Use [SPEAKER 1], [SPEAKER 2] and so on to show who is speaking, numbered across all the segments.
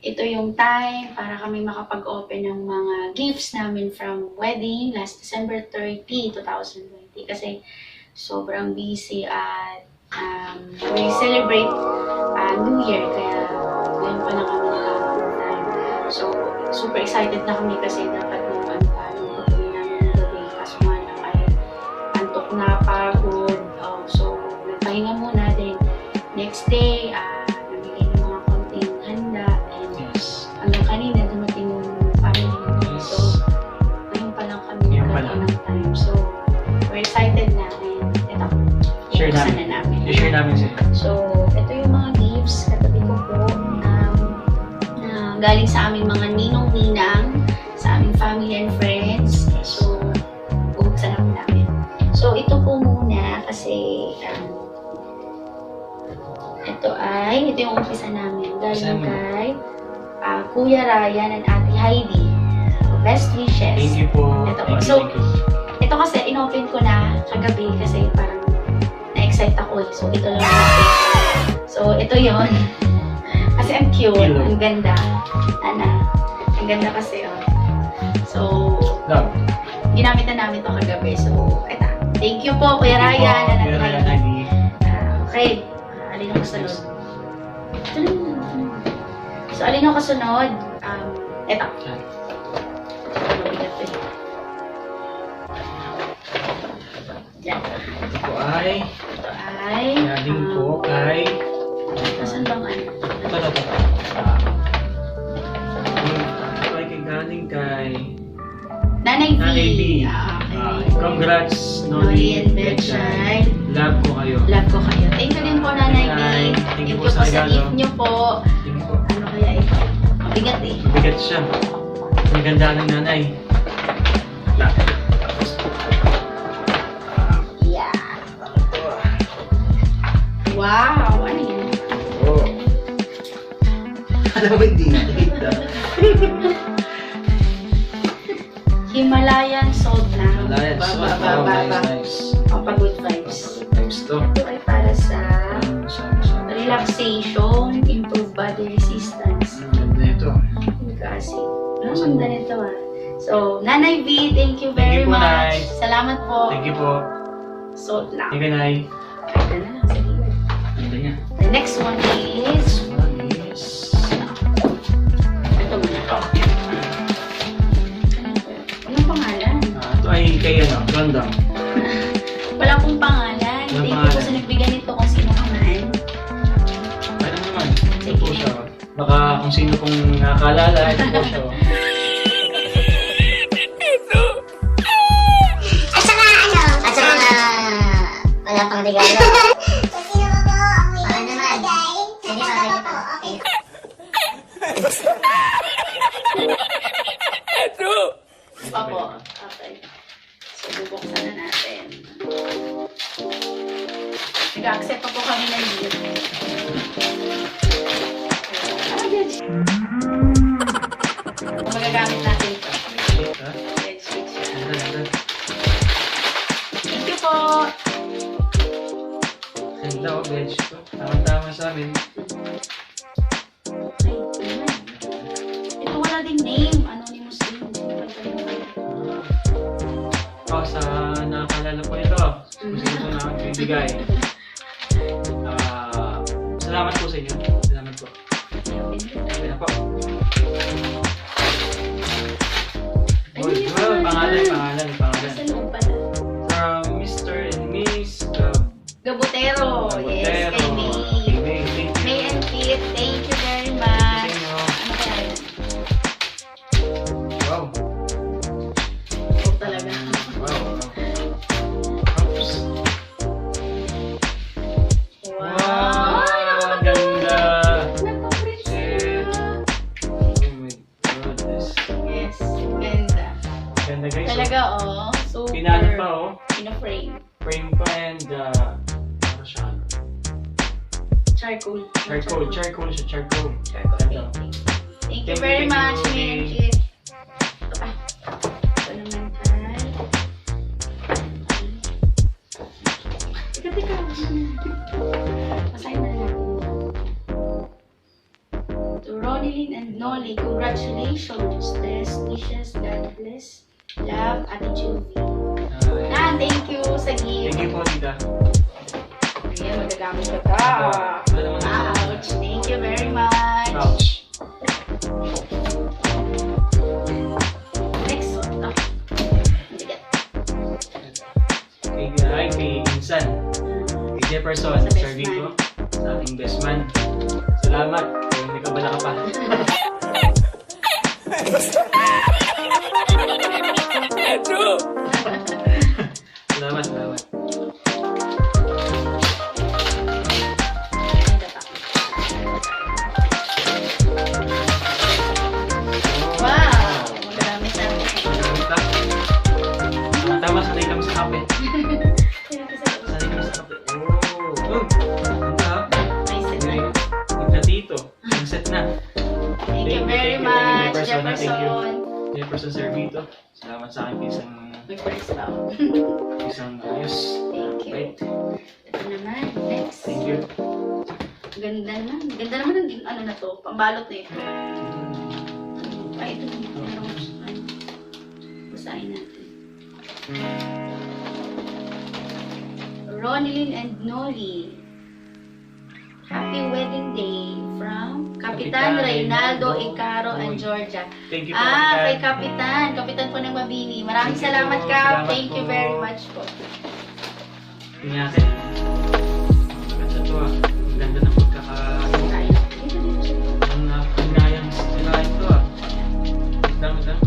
[SPEAKER 1] ito yung time para kami makapag-open ng mga gifts namin from wedding last December 30, 2020. Kasi sobrang busy at we celebrate New Year. Kaya ngayon pa lang kami nakakapag-time. So, super excited na kami kasi dapat yung pagpatuloy namin ng gabi. Kaso nga lang ay antok na, pagod. So, nagpahinga muna din. Next day, namili ng mga konting handa. And hanggang kanina, dumating yung family namin. So, ngayon pa lang kami nagkaroon ng time. So, we're excited na. And ito,
[SPEAKER 2] share namin. I-share namin sila.
[SPEAKER 1] So, ito yung mga gifts. Katabi ko po na galing sa aming mga ninong-ninang, sa aming family and friends. So, bubuksan na po namin. So, ito po muna kasi ito yung umpisa namin. Galing kay Kuya Ryan and Ate Heidi. Best wishes.
[SPEAKER 2] Thank you po.
[SPEAKER 1] Ito po. So, ito kasi inopen ko na kagabi kasi parang na-excite ako eh. So, ito lang natin. So, ito yon. Kasi ang cute. Ang ganda. Ang ganda kasi So, ginamit na namin ito kagabi. So, ito. Thank you po, Kuya Ryan and Ate Heidi. Okay. Alin ang kasunod? So, alin ang kasunod? Ito. Mabigat eh. Yan.
[SPEAKER 2] Ito ay galing po kay
[SPEAKER 1] Nasaan bang ano?
[SPEAKER 2] ito. Ito ay galing kay
[SPEAKER 1] Nanay B.
[SPEAKER 2] Nanay B.
[SPEAKER 1] Okay.
[SPEAKER 2] Congrats,
[SPEAKER 1] Noli
[SPEAKER 2] Noli
[SPEAKER 1] and
[SPEAKER 2] and
[SPEAKER 1] Betchay.
[SPEAKER 2] Love ko kayo.
[SPEAKER 1] Love ko kayo. Thank you din po, Nanay B.
[SPEAKER 2] Thank you po
[SPEAKER 1] sa
[SPEAKER 2] sa
[SPEAKER 1] gift
[SPEAKER 2] regalo.
[SPEAKER 1] niyo po.
[SPEAKER 2] Thank you po.
[SPEAKER 1] Ano kaya ito? Mabigat eh.
[SPEAKER 2] Mabigat siya. Ang ganda ng nanay.
[SPEAKER 1] Yeah. Wow! Ano yun?
[SPEAKER 2] Oh. Alam mo, hindi nakita.
[SPEAKER 1] Himalayan salt na.
[SPEAKER 2] Himalayan salt. Oh, nice.
[SPEAKER 1] Good vibes.
[SPEAKER 2] Times to.
[SPEAKER 1] Ito ay para sa relaxation, improve body resistance.
[SPEAKER 2] Ang ganda ito.
[SPEAKER 1] Kasi, ang ganda nito So, Nanay V, thank you very
[SPEAKER 2] Thank you po,
[SPEAKER 1] much.
[SPEAKER 2] Nay.
[SPEAKER 1] Salamat po.
[SPEAKER 2] Thank you po.
[SPEAKER 1] Salt lang.
[SPEAKER 2] Thank you, Nay.
[SPEAKER 1] Ito na lang. Sige.
[SPEAKER 2] Ganda niya.
[SPEAKER 1] The next one is... Ito muna. Anong pangalan?
[SPEAKER 2] Ito ay kay Rondang.
[SPEAKER 1] Wala pong pangalan. Thank you po sa nagbigay nito kung sino ka man.
[SPEAKER 2] Ano naman? Ito po siya. Baka kung sino pong nakalala, ito po siya.
[SPEAKER 3] Wala pang regalo. So, sino ba po ang may nagbigay? Hindi pa kayo po. Okay.
[SPEAKER 1] Opo. Okay. So, bubuksan na natin. Nag-accept pa po kami ng gift. Magagamit natin ito. Let's switch siya. Thank you po!
[SPEAKER 2] Ganda o, bench ko. Tama-tama sa amin.
[SPEAKER 1] Ito wala ding name. Anonymous din.
[SPEAKER 2] Sa nakakalala po ito. Kung sino po na bibigay. Salamat po sa inyo. Salamat po. Okay na po. Pangalan.
[SPEAKER 1] Sa loob pala.
[SPEAKER 2] From Mr. and Miss
[SPEAKER 1] Gabutero. Yes, kay May.
[SPEAKER 2] Thank you.
[SPEAKER 1] May and Pete, thank you very
[SPEAKER 2] Sa
[SPEAKER 1] much.
[SPEAKER 2] inyo.
[SPEAKER 1] Ano kaya yun?
[SPEAKER 2] Wow.
[SPEAKER 1] Oo talaga.
[SPEAKER 2] Wow. Oops. Wow. Ang ganda.
[SPEAKER 1] Nagpa-print
[SPEAKER 2] Shit.
[SPEAKER 1] siya.
[SPEAKER 2] Oh my goodness.
[SPEAKER 1] Yes, ganda.
[SPEAKER 2] Ganda guys.
[SPEAKER 1] Talaga super.
[SPEAKER 2] Pinano pa
[SPEAKER 1] Pina-frame.
[SPEAKER 2] Frame pa and ano siya?
[SPEAKER 1] Charcoal.
[SPEAKER 2] Charcoal siya.
[SPEAKER 1] Charcoal
[SPEAKER 2] Ganda.
[SPEAKER 1] painting. Thank you
[SPEAKER 2] Thank
[SPEAKER 1] very
[SPEAKER 2] you,
[SPEAKER 1] much,
[SPEAKER 2] thank
[SPEAKER 1] May
[SPEAKER 2] you.
[SPEAKER 1] and Pete. Ito pa. Ito naman tayo. Teka. Basahin na natin. To Ronnie Ronilyn and Noli, congratulations. Best wishes, God bless. Love, Ate Juvie. Thank you sa gift.
[SPEAKER 2] Thank you po, tita.
[SPEAKER 1] Ayan, magagamit ko ta. Ouch. Thank you very much.
[SPEAKER 2] Ouch.
[SPEAKER 1] Next. Oh. Bigat.
[SPEAKER 2] Kay Insan. Kay Jefferson.
[SPEAKER 1] Sa best
[SPEAKER 2] Sir Vico. Sa aking best man. Salamat. Hindi ka bala ka pa. Salamat, salamat.
[SPEAKER 1] Wow! Marami sa akin.
[SPEAKER 2] Salamat ka. Tama, sanay kami sa kape. Sanay kami sa kape. Oh! Ang tap. Ito dito. Ang set na.
[SPEAKER 1] Thank you very much,
[SPEAKER 2] Jefferson. Thank you.
[SPEAKER 1] Jefferson.
[SPEAKER 2] Jefferson Sir Vito. Salamat sa akin
[SPEAKER 1] May first round.
[SPEAKER 2] isang ayos.
[SPEAKER 1] Thank you.
[SPEAKER 2] Wait.
[SPEAKER 1] Ito naman. Next.
[SPEAKER 2] Thank you.
[SPEAKER 1] Ganda naman. Ganda naman ang ano na to. Pambalot na ito. Ay, ito naman. Meron ko sa ano. Basahin natin. Ronilyn and Noli. Happy wedding day from Kapitan Reynaldo Icaro and Georgia.
[SPEAKER 2] Thank you po.
[SPEAKER 1] Kay
[SPEAKER 2] Kapitan.
[SPEAKER 1] Kapitan. Kapitan po ng Mabini. Maraming
[SPEAKER 2] Thank you
[SPEAKER 1] salamat
[SPEAKER 2] po.
[SPEAKER 1] ka.
[SPEAKER 2] Salamat
[SPEAKER 1] Thank you
[SPEAKER 2] po.
[SPEAKER 1] very much po.
[SPEAKER 2] Tingnan natin. Maganda to ah. Ang ganda ng pagkaka...
[SPEAKER 1] Basahin natin. Dito siya.
[SPEAKER 2] Ang pinayang sinahin to ah. Dami lang.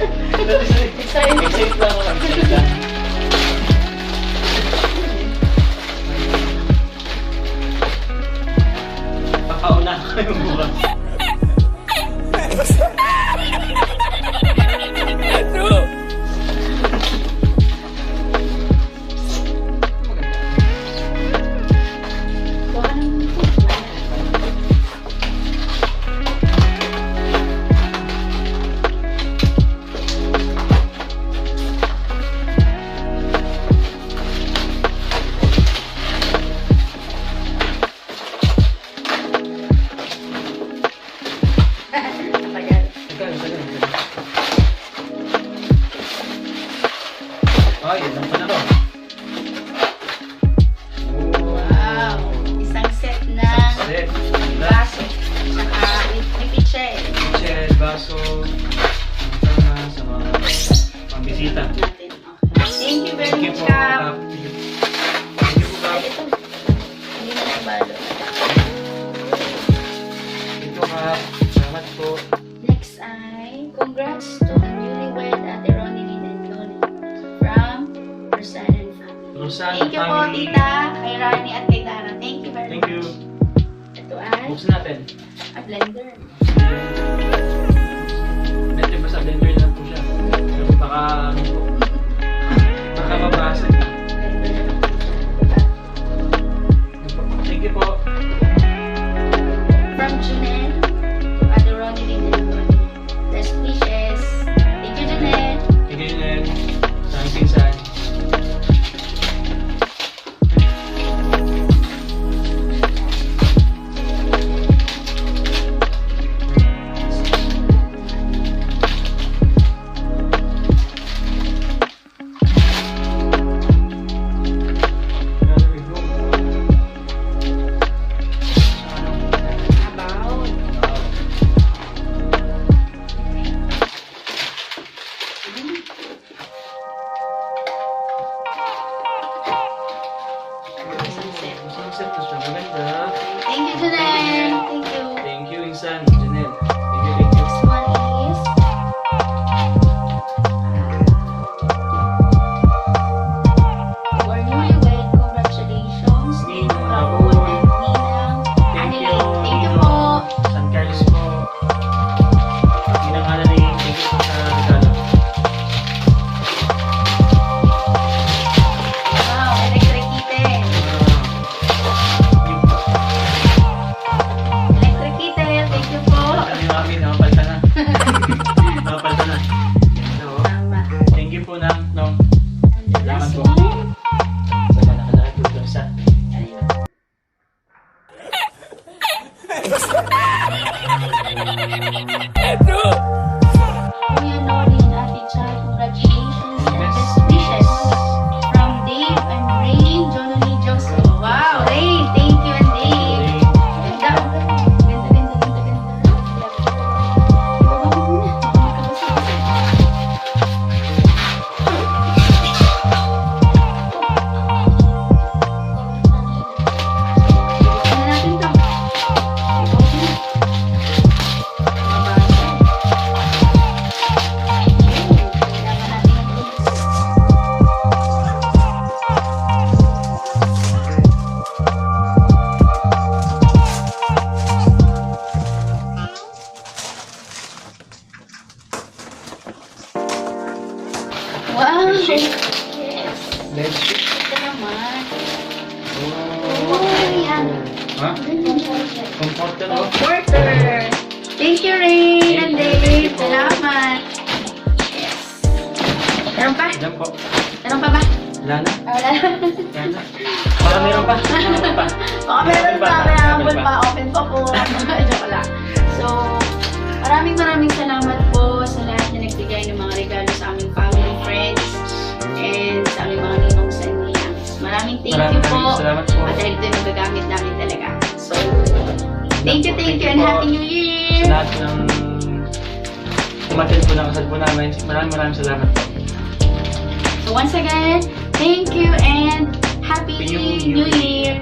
[SPEAKER 1] Excited.
[SPEAKER 2] Excited lang ako. Excited lang. Papauna ko yung bukas.
[SPEAKER 1] Kuha ng Tagal.
[SPEAKER 2] Ay, ilan pa na to?
[SPEAKER 1] Wow! Isang set ng
[SPEAKER 2] Set.
[SPEAKER 1] baso. Tsaka may pitcher.
[SPEAKER 2] Michelle, baso. Ang sa mga pambisita.
[SPEAKER 1] Natin. Okay. Thank you very
[SPEAKER 2] Thank you
[SPEAKER 1] much,
[SPEAKER 2] po,
[SPEAKER 1] Kap.
[SPEAKER 2] Kap. Thank you po, Kap.
[SPEAKER 1] Ay, ito. Hindi na naibalo.
[SPEAKER 2] Ito, Kap. Salamat po.
[SPEAKER 1] Next ay, congrats to the newlywed Ate Ronilyn and Noli from Rosan and family.
[SPEAKER 2] Rosan
[SPEAKER 1] Thank you po,
[SPEAKER 2] family.
[SPEAKER 1] tita, kay Rani at kay Tara. Thank you very
[SPEAKER 2] Thank you.
[SPEAKER 1] much. Ito ay,
[SPEAKER 2] Buksan natin.
[SPEAKER 1] a blender.
[SPEAKER 2] Medyo basta blender na po siya. Pero baka, ano po, baka mabasag.
[SPEAKER 1] Blender na lang po siya. Diba?
[SPEAKER 2] Thank you po.
[SPEAKER 1] From Junel to Ate Ronilyn and Noli. Best wishes. Thank you, Junel.
[SPEAKER 2] Thank you, Junel. Sa aking pinsan. Napalta na. So,
[SPEAKER 1] Tama.
[SPEAKER 2] thank you po, Nang. No.
[SPEAKER 1] And the
[SPEAKER 2] Salamat
[SPEAKER 1] last
[SPEAKER 2] po.
[SPEAKER 1] one.
[SPEAKER 2] Sa malaki-laki po sa
[SPEAKER 1] Ayun. Kuya Nori and Ate Char, congratulations and best wishes from Dave and Ray, Jonathan Joseph. Wow, Ray, thank you and Dave. Ganda, ganda, ganda, ganda, ganda. Ibaba mo muna, makakabasa. Buksan na natin to. Ibaba mo na. Mabasa. Kailangan natin ng tubig. Wow!
[SPEAKER 2] Let's see.
[SPEAKER 1] Yes!
[SPEAKER 2] Let's see.
[SPEAKER 1] Ito naman.
[SPEAKER 2] Oh.
[SPEAKER 1] Oh, yan.
[SPEAKER 2] Ha? Comforter, oh.
[SPEAKER 1] Comforter! Thank you, Rain and Dave. Salamat. Yes. Meron pa?
[SPEAKER 2] Diyan po.
[SPEAKER 1] Meron pa ba?
[SPEAKER 2] Wala na.
[SPEAKER 1] Wala.
[SPEAKER 2] Yan na. Para meron pa. Meron pa.
[SPEAKER 1] Baka meron pa. May humble pa. Open pa po. Joke lang. So, maraming salamat po sa lahat na nagbigay ng mga regalo sa aming family, friends, and sa aming mga ninongs and ninangs. Maraming thank you po.
[SPEAKER 2] Salamat po.
[SPEAKER 1] At dahil ito yung magagamit namin talaga. So, thank you and
[SPEAKER 2] po
[SPEAKER 1] Happy New
[SPEAKER 2] sa
[SPEAKER 1] Year!
[SPEAKER 2] lahat ng umattend po ng kasal po namin. Maraming salamat po.
[SPEAKER 1] So once again, thank you and Happy
[SPEAKER 2] Happy New
[SPEAKER 1] New Year!